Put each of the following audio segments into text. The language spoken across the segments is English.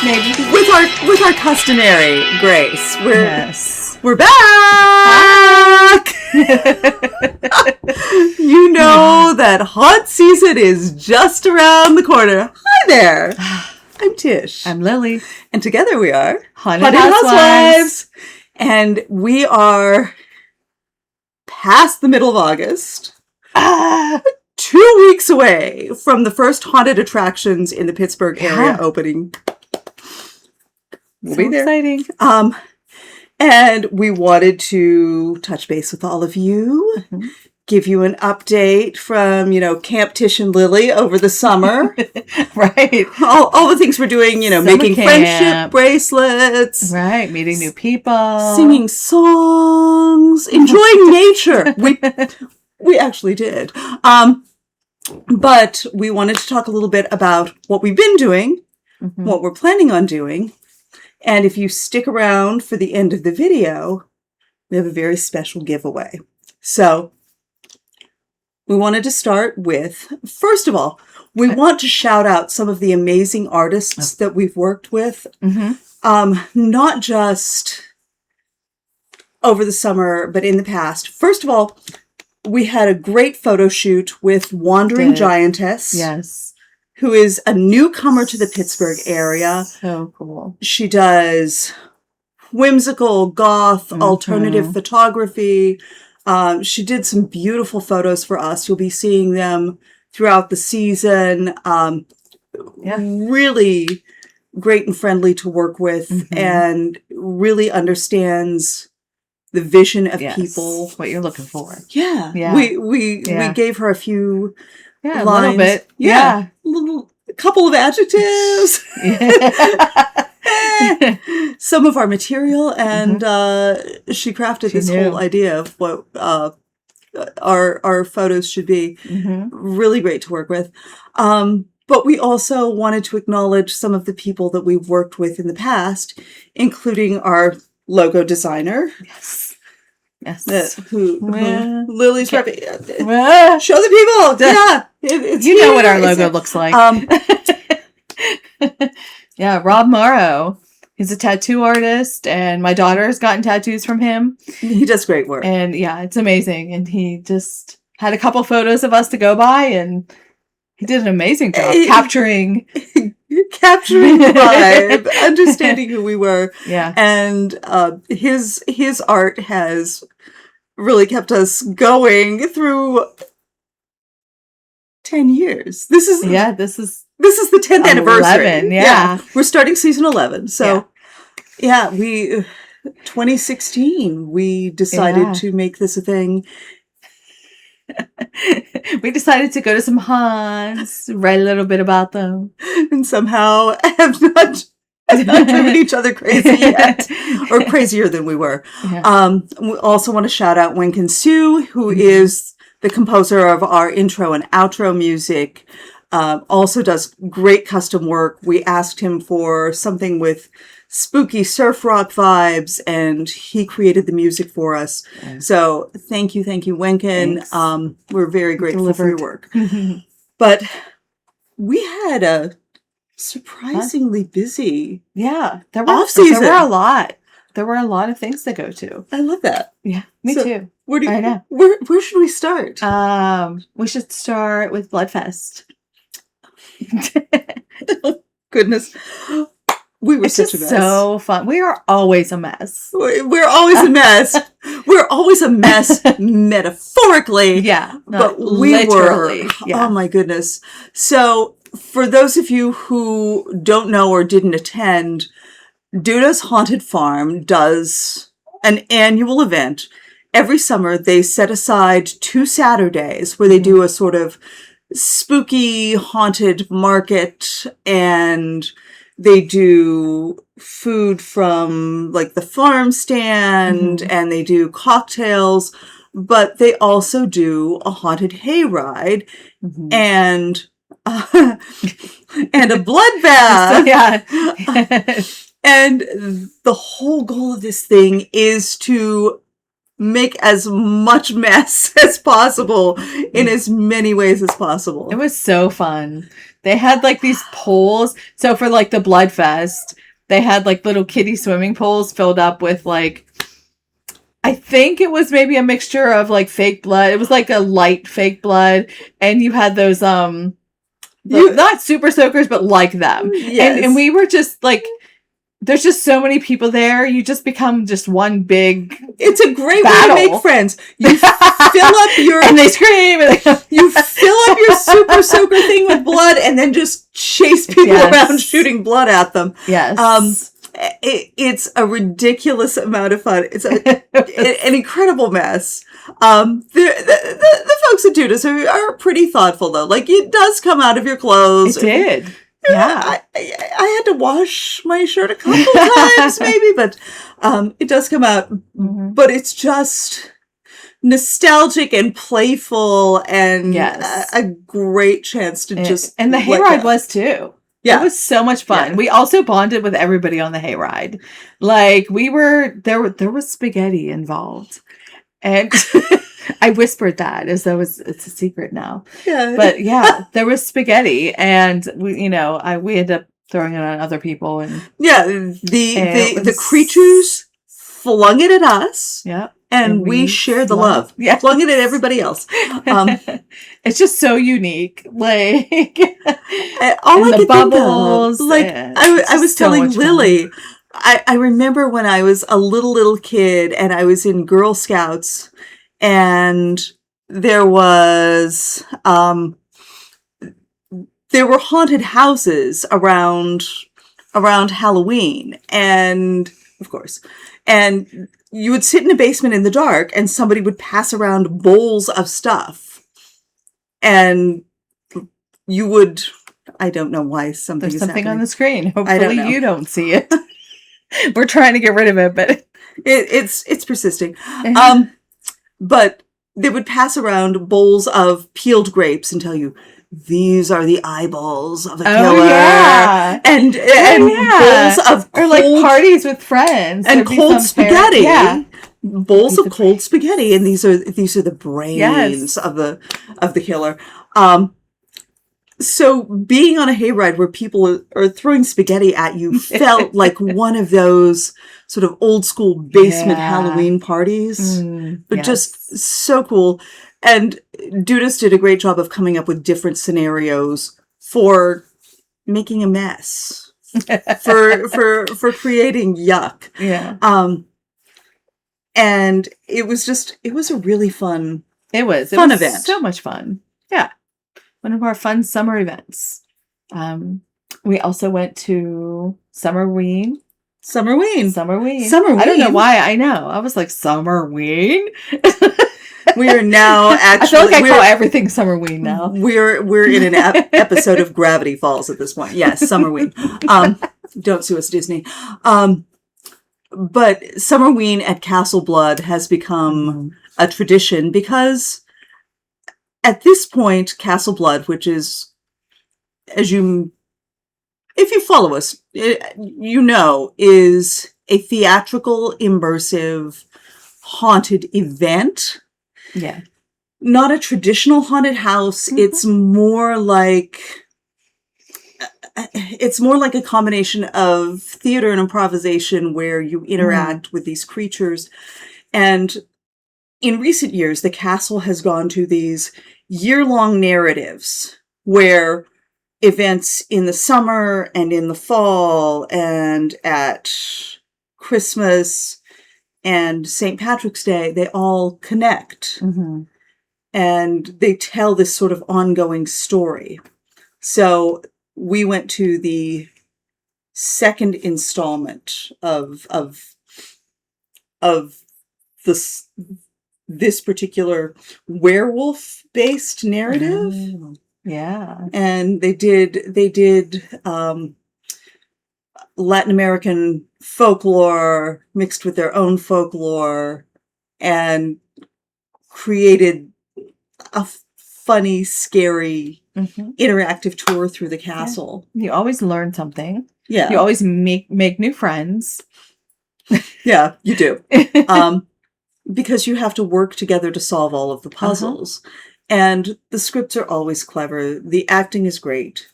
Maybe. With our customary grace. We're back! You know that haunt season is just around the corner. Hi there. I'm Tish. I'm Lily. And together we are Haunted Housewives. And we are past the middle of August. 2 weeks away from the first haunted attractions in the Pittsburgh area opening. We'll be there. Exciting. And we wanted to touch base with all of you, give you an update from, Camp Tish and Lily over the summer. Right. All the things we're doing, Summer making camp. friendship bracelets. Right. Meeting new people. Singing songs. Enjoying nature. We actually did. But we wanted to talk a little bit about what we've been doing, what we're planning on doing. And if you stick around for the end of the video, we have a very special giveaway. So we wanted to start with, first of all, we want to shout out some of the amazing artists that we've worked with. Not just over the summer, but in the past. First of all, we had a great photo shoot with Wandering Giantess. Yes. Who is a newcomer to the Pittsburgh area. So cool. She does whimsical, goth, alternative photography. She did some beautiful photos for us. You'll be seeing them throughout the season. Really great and friendly to work with and really understands the vision of people. What you're looking for. Yeah. We gave her a few lines. A little bit. A couple of adjectives. Some of our material, and she crafted this whole idea of what our photos should be. Really great to work with. But we also wanted to acknowledge some of the people that we've worked with in the past, including our logo designer. Yes. Who Lily's repping. Show the people. Yeah. You know what our logo looks like. Rob Morrow. He's a tattoo artist, and my daughter has gotten tattoos from him. He does great work. And it's amazing. And he just had a couple photos of us to go by, and he did an amazing job capturing the vibe, understanding who we were. Yeah. And his art has really kept us going through 10 years. This is the 10th anniversary. Yeah. We're starting season 11. So 2016 we decided to make this a thing. We decided to go to some haunts, write a little bit about them, and somehow have not driven each other crazy yet, or crazier than we were. We also want to shout out Winkin Sue, who is the composer of our intro and outro music. Also does great custom work. We asked him for something with spooky surf rock vibes, and he created the music for us. So thank you, Winkin. We're very grateful for your work. But we had a surprisingly busy off-season. There were a lot. There were a lot of things to go to. I love that. Yeah, me too. I know. Where should we start? We should start with Bloodfest. Oh, goodness. We were such a mess. So fun. We are always a mess. We're always a mess. We're always a mess metaphorically. Yeah. But we were. Oh my goodness. So for those of you who don't know or didn't attend, Duda's Haunted Farm does an annual event. Every summer they set aside 2 Saturdays where they do a sort of spooky haunted market, and they do food from like the farm stand and they do cocktails, but they also do a haunted hayride and a bloodbath. And the whole goal of this thing is to make as much mess as possible in as many ways as possible. It was so fun. They had like these pools. So for like the Bloodfest, they had like little kiddie swimming pools filled up with like, I think it was maybe a mixture of like fake blood. It was like a light fake blood. And you had those, not super soakers, but like them. Yes. And we were just like, there's just so many people there. You just become just one big. It's a great battle. way to make friends. You fill up your and they scream. You fill up your super soaker thing with blood, and then just chase people around shooting blood at them. Yes. It's a ridiculous amount of fun. It's an incredible mess. The folks at Judas are pretty thoughtful though. Like it does come out of your clothes. It did. Yeah. I had to wash my shirt a couple times maybe, but it does come out. Mm-hmm. But it's just nostalgic and playful and a great chance to just. And the hayride was too. Yeah. It was so much fun. Yeah. We also bonded with everybody on the hayride. Like there was spaghetti involved. And I whispered that as though it's a secret now. Yeah. But yeah, there was spaghetti and we ended up throwing it on other people and the creatures flung it at us. Yeah. And we shared the love. Yeah. Flung it at everybody else. It's just so unique. Like all I the could bubbles. Think of, like I was telling Lily, I remember when I was a little kid and I was in Girl Scouts and there were haunted houses around Halloween and of course, and you would sit in a basement in the dark and somebody would pass around bowls of stuff and you would, I don't know why there's something happening on the screen. Hopefully you don't see it. We're trying to get rid of it, but it's persisting. But they would pass around bowls of peeled grapes and tell you, these are the eyeballs of a killer. Oh, yeah. And bowls of cold, or like parties with friends. And cold spaghetti. Yeah. Bowls of cold spaghetti. And these are the brains of the killer. So being on a hayride where people are throwing spaghetti at you felt like one of those sort of old school basement Halloween parties, but just so cool. And Dudas did a great job of coming up with different scenarios for making a mess, for creating yuck. Yeah. And it was a really fun. It was event. So much fun. Yeah. One of our fun summer events. We also went to Summerween. Summerween. I don't know why I know. I was like, Summerween? We are now actually. I feel like I call everything Summerween now. We're in an episode of Gravity Falls at this point. Yes, Summerween. Don't sue us, Disney. But Summerween at Castle Blood has become a tradition because at this point, Castle Blood, which is, if you follow us, is a theatrical, immersive, haunted event. Yeah. Not a traditional haunted house. Mm-hmm. It's more like a combination of theater and improvisation where you interact with these creatures. And in recent years, the castle has gone to these year-long narratives where events in the summer and in the fall and at Christmas and St. Patrick's Day, they all connect. Mm-hmm. And they tell this sort of ongoing story. So we went to the second installment of this particular werewolf-based narrative. Oh, yeah. And they did Latin American folklore mixed with their own folklore and created a funny, scary, interactive tour through the castle. Yeah. You always learn something. Yeah. You always make new friends. Yeah, you do. because you have to work together to solve all of the puzzles. And the scripts are always clever. The acting is great.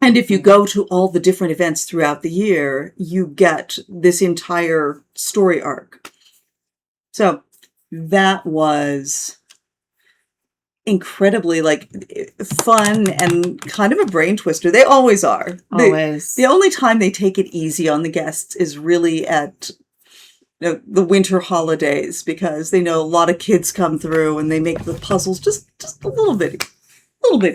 And if you go to all the different events throughout the year, you get this entire story arc. So that was incredibly fun and kind of a brain twister. They always are. Always. The only time they take it easy on the guests is really at the winter holidays, because they know a lot of kids come through and they make the puzzles just a little bit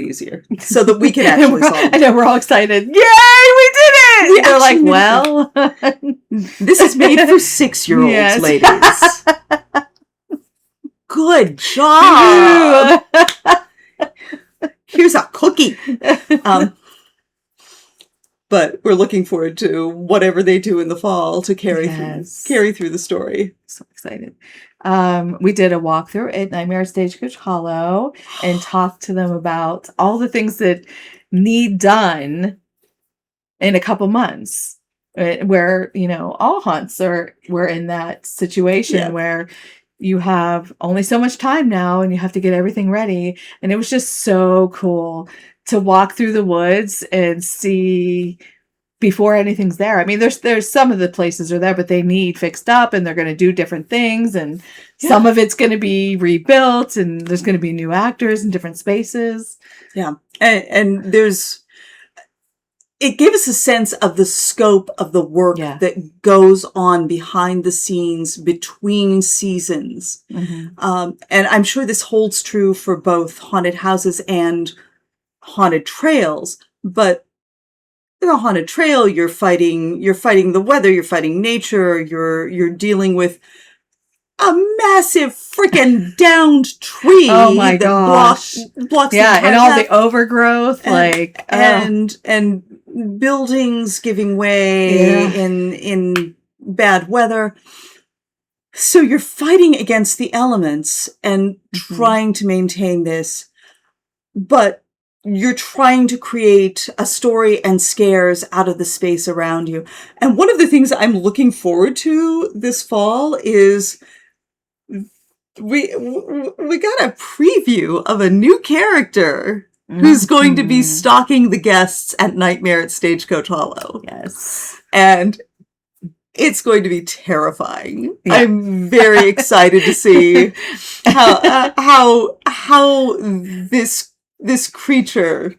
easier, so that we can actually solve them. I know, we're all excited. Yay, we did it! They're like, well, this is made for 6-year-olds, yes. ladies. Good job. Here's a cookie. But we're looking forward to whatever they do in the fall to carry through the story. So excited. We did a walkthrough at Nightmare at Stagecoach Hollow and talked to them about all the things that need done in a couple months, where, all haunts we're in that situation where you have only so much time now and you have to get everything ready. And it was just so cool to walk through the woods and see before anything's there. I mean, there's some of the places are there, but they need fixed up and they're going to do different things. And some of it's going to be rebuilt and there's going to be new actors in different spaces. Yeah. And it gives us a sense of the scope of the work that goes on behind the scenes between seasons. And I'm sure this holds true for both haunted houses and haunted trails, but in a haunted trail, you're fighting the weather, you're fighting nature, you're dealing with a massive freaking downed tree. Oh my gosh. Blocks and all the overgrowth, and buildings giving way in bad weather. So you're fighting against the elements and trying to maintain this, but you're trying to create a story and scares out of the space around you. And one of the things I'm looking forward to this fall is we got a preview of a new character who's going to be stalking the guests at Nightmare at Stagecoach Hollow. Yes. And it's going to be terrifying. Yeah. I'm very excited to see how this creature.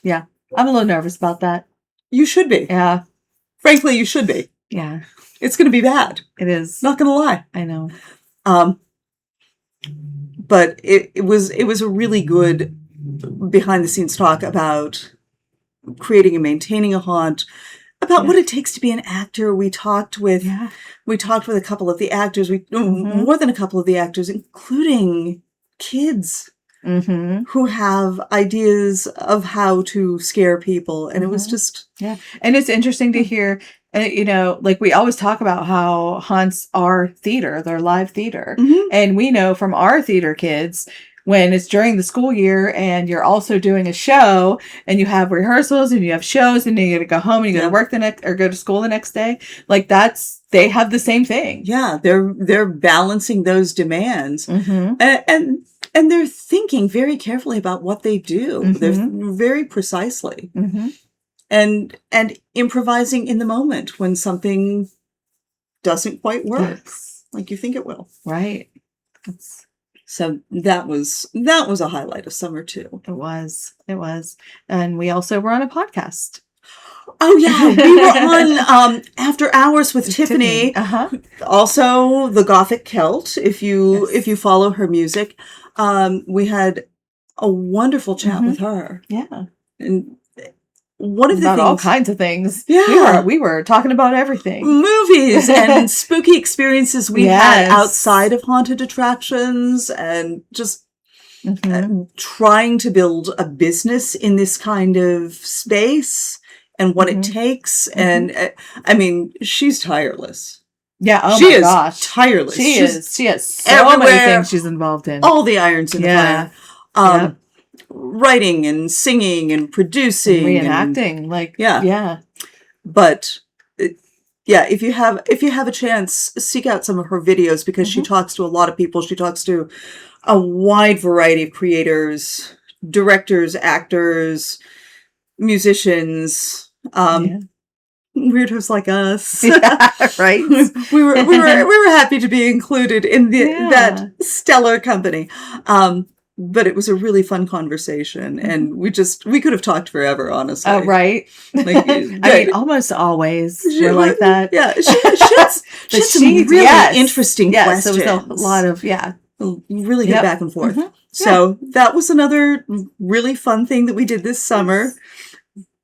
Yeah. I'm a little nervous about that. You should be. Yeah. Frankly, you should be. Yeah. It's going to be bad. It is. Not going to lie. I know. But it was a really good behind the scenes talk about creating and maintaining a haunt, about what it takes to be an actor. We talked with a couple of the actors, more than a couple of the actors, including kids who have ideas of how to scare people. And it was just... Yeah. And it's interesting to hear, we always talk about how haunts are theater, they're live theater. And we know from our theater kids, when it's during the school year and you're also doing a show and you have rehearsals and you have shows and you got to go home and you got to work go to school the next day, they have the same thing. Yeah. They're balancing those demands and they're thinking very carefully about what they do. They're very precisely and improvising in the moment when something doesn't quite work like you think it will. Right. So that was a highlight of summer too. It was. And we also were on a podcast. Oh yeah, we were on After Hours with Tiffany. Also the Gothic Celt. If you follow her music, we had a wonderful chat with her. Yeah, and one of the things, all kinds of things. Yeah, we were talking about everything, movies and spooky experiences we had outside of haunted attractions, and just trying to build a business in this kind of space and what it takes. And I mean, she's tireless. Yeah. Oh she my is gosh. Tireless. She has so many things she's involved in. All the irons in the fire. Writing and singing and producing. Reenacting. Yeah. But yeah, if you have a chance, seek out some of her videos because she talks to a lot of people. She talks to a wide variety of creators, directors, actors, musicians, weirdos like us. Yeah, right. we were happy to be included in that stellar company. But it was a really fun conversation, and we could have talked forever, honestly. Oh, right. Like, I mean, almost always we're like that. Yeah, she had some really interesting questions. There was a lot of, really good back and forth. So that was another really fun thing that we did this summer.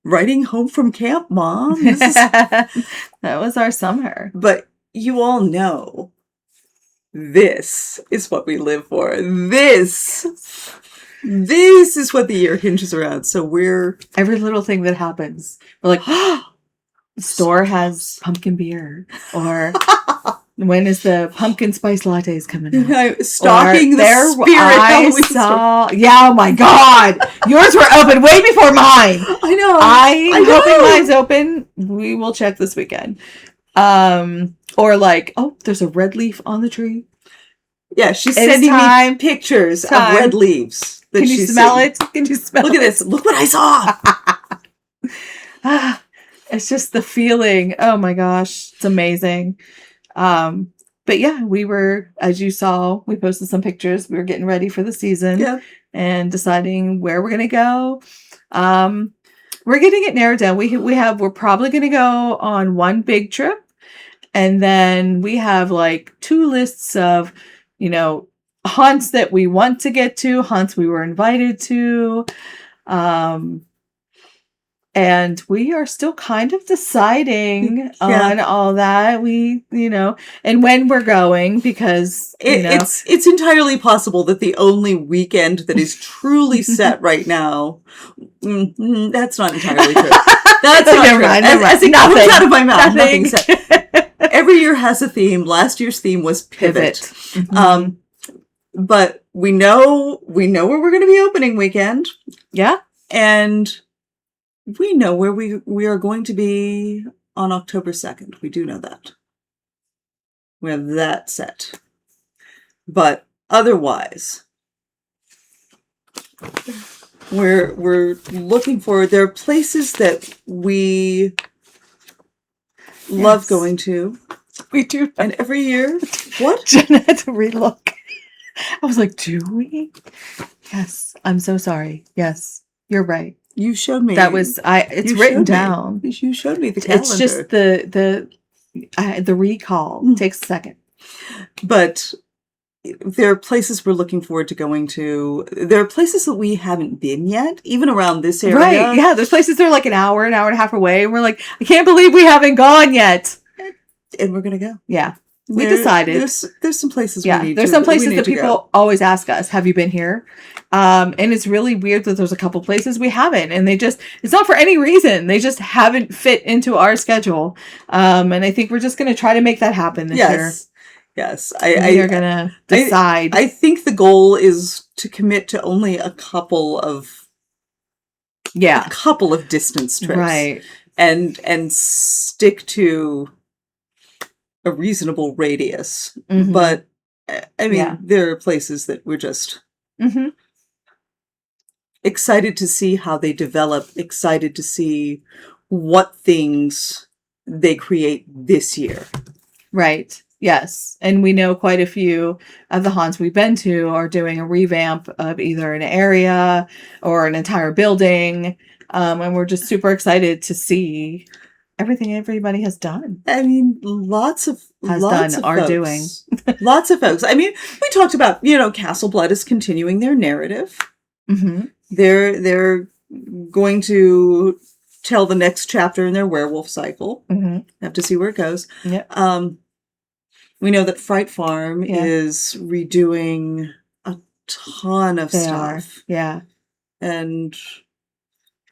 Writing home from camp, Mom. That was our summer. But you all know, this is what we live for. This is what the year hinges around. So every little thing that happens, we're like, the store has pumpkin beer, or when is the pumpkin spice lattes coming out? Stalking the spirit. Oh my God, yours were open way before mine. I know. I'm hoping mine's open. We will check this weekend. Or like, there's a red leaf on the tree. Yeah, she's sending me pictures of red leaves. Can you smell it? Can you smell it? Look at this. Look what I saw. It's just the feeling. Oh my gosh. It's amazing. But yeah, we were, as you saw, we posted some pictures. We were getting ready for the season and deciding where we're going to go. We're getting it narrowed down. We're probably going to go on one big trip. And then we have like 2 lists of, haunts that we want to get to, haunts we were invited to. And we are still kind of deciding on all that. And when we're going, because it's entirely possible that the only weekend that is truly set right now, that's not entirely true. That's not true. As it comes out of my mouth, nothing set. Every year has a theme. Last year's theme was pivot. Mm-hmm. But we know where we're going to be opening weekend. Yeah. And we know where we are going to be on October 2nd. We do know that. We have that set. But otherwise, we're looking for, there are places that we love going to. We do. And every year, what? Jen had to relook. I was like, do we? Yes. I'm so sorry. Yes. You're right. You showed me. That was, it's written down. You showed me the calendar. It's just the recall takes a second. But there are places we're looking forward to going to. There are places that we haven't been yet, even around this area. Right. Yeah. There's places that are like an hour and a half away. And we're like, I can't believe we haven't gone yet. And we're going to go. Yeah. We decided. There's some places there's some places that people always ask us, have you been here? And it's really weird that there's a couple places we haven't. And it's not for any reason. They just haven't fit into our schedule. And I think we're just going to try to make that happen this year. Yes. We are going to decide. I think the goal is to commit to only a couple of distance trips. Right. And stick to a reasonable radius. Mm-hmm. But I mean, there are places that we're just excited to see how they develop, excited to see what things they create this year. Right. Yes. And we know quite a few of the haunts we've been to are doing a revamp of either an area or an entire building. And we're just super excited to see everything everybody has done. I mean, lots of folks. Doing. Lots of folks. I mean, we talked about, Castle Blood is continuing their narrative. Mm-hmm. They're going to tell the next chapter in their werewolf cycle. Mm-hmm. Have to see where it goes. Yep. We know that Fright Farm is redoing a ton of stuff. Yeah. And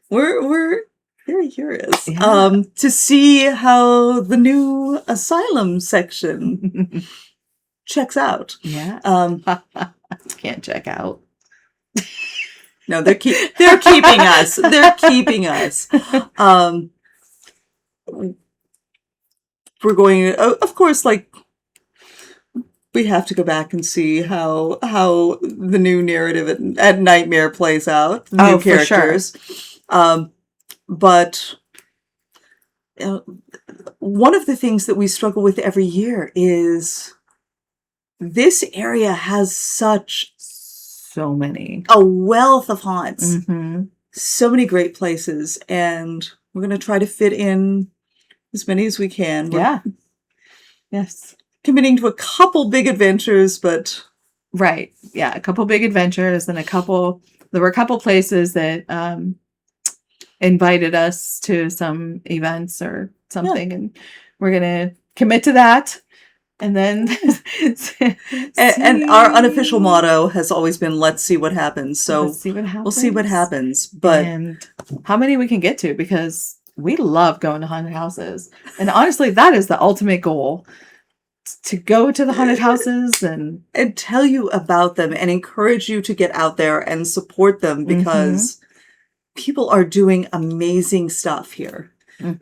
we're very curious to see how the new asylum section checks out. Yeah. Can't check out. No, they're keeping us. They're keeping us. we're going, of course, like, we have to go back and see how the new narrative at Nightmare plays out. New characters. For sure. But one of the things that we struggle with every year is this area has so many, a wealth of haunts, so many great places, and we're going to try to fit in as many as we can. Yes. Committing to a couple big adventures, but right. Yeah. A couple big adventures and there were a couple places that, invited us to some events or something, and we're going to commit to that. And then, and our unofficial motto has always been, let's see what happens. So we'll see what happens. But and how many we can get to, because we love going to haunted houses. And honestly, that is the ultimate goal, to go to the haunted houses and tell you about them and encourage you to get out there and support them, because people are doing amazing stuff here.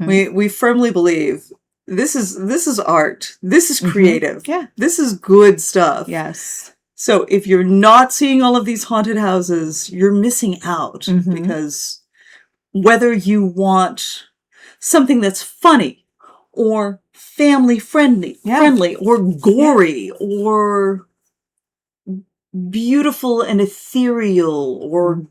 We firmly believe this is art. This is creative. Yeah. This is good stuff. Yes. So if you're not seeing all of these haunted houses, you're missing out, because whether you want something that's funny or family friendly, or gory, or beautiful and ethereal, or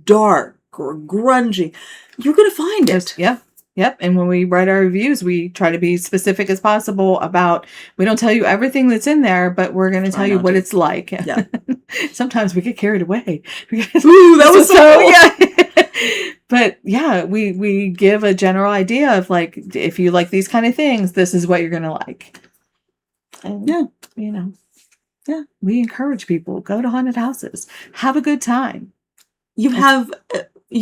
dark, or grungy, you're going to find it. Yep. And when we write our reviews, we try to be specific as possible about, we don't tell you everything that's in there, but we're going to tell you what it's like. Yeah. Sometimes we get carried away. Ooh, that was so But yeah, we give a general idea of, like, if you like these kind of things, this is what you're going to like. And, we encourage people, go to haunted houses, have a good time. You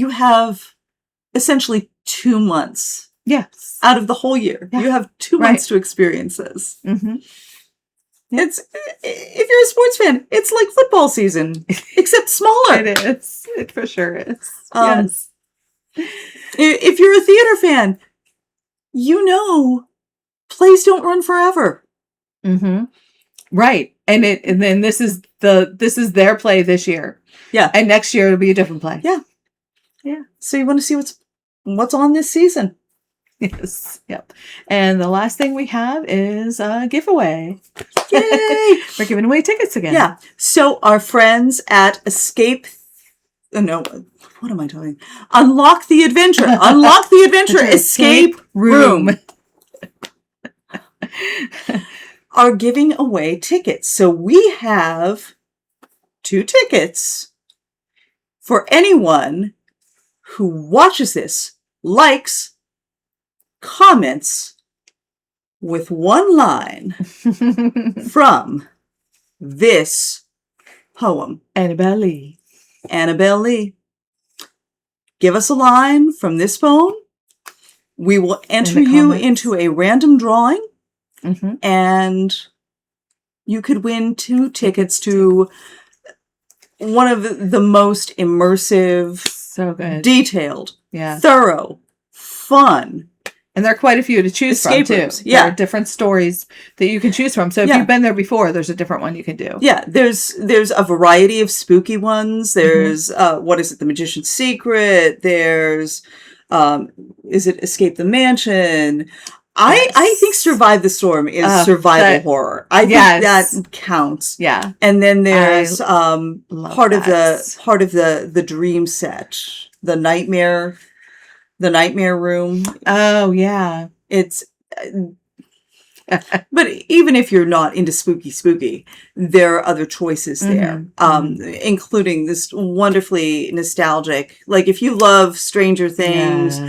have essentially 2 months. Yes. Out of the whole year. Yeah. You have 2 months to experience this. It's, if you're a sports fan, it's like football season, except smaller. It is. It for sure is. Yes. If you're a theater fan, plays don't run forever. Right. And then this is their play this year. Yeah. And next year it'll be a different play. Yeah. Yeah. So you want to see what's on this season. Yes. Yep. And the last thing we have is a giveaway. Yay! We're giving away tickets again. Yeah. So our friends at what am I talking? Unlock the Adventure. Unlock the Adventure Escape Room. Are giving away tickets. So we have 2 tickets for anyone who watches this, likes, comments with one line from this poem. Annabelle Lee. Give us a line from this poem. We will enter you into a random drawing, and you could win 2 tickets to one of the most immersive, so good, detailed, thorough, fun. And there are quite a few to choose from, too. Rooms. Yeah. There are different stories that you can choose from. So if you've been there before, there's a different one you can do. Yeah, there's a variety of spooky ones. There's, what is it, The Magician's Secret. There's, is it Escape the Mansion? I think Survive the Storm is survival horror. I think that counts. Yeah. And then there's part of the dream set, the nightmare room. Oh yeah. It's but even if you're not into spooky, there are other choices there, including this wonderfully nostalgic, like if you love Stranger Things,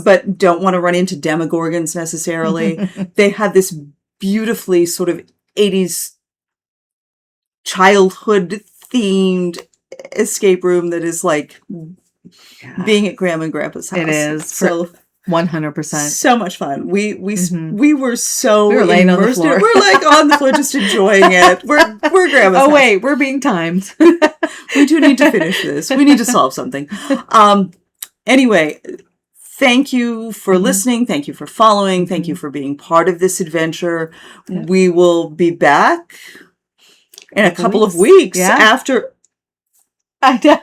but don't want to run into Demogorgons necessarily, they have this beautifully sort of 80s childhood themed escape room that is like being at Grandma and Grandpa's house. It is. So 100%. So much fun. We were so laying on the floor. We're like on the floor just enjoying it. We're Grandma's house. Wait, we're being timed. We do need to finish this. We need to solve something. Anyway, thank you for listening. Thank you for following. Thank you for being part of this adventure. Yep. We will be back in a couple of weeks after. I know.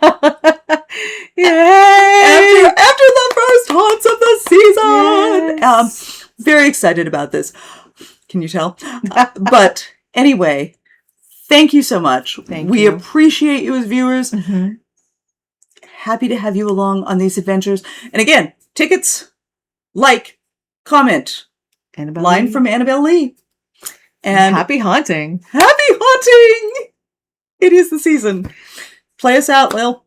Yay! After the first haunts of the season. Yes. Very excited about this. Can you tell? But anyway, thank you so much. We appreciate you as viewers. Happy to have you along on these adventures. And again, tickets, like, comment. Line from Annabelle Lee. And happy haunting. Happy haunting! It is the season. Play us out, Lil.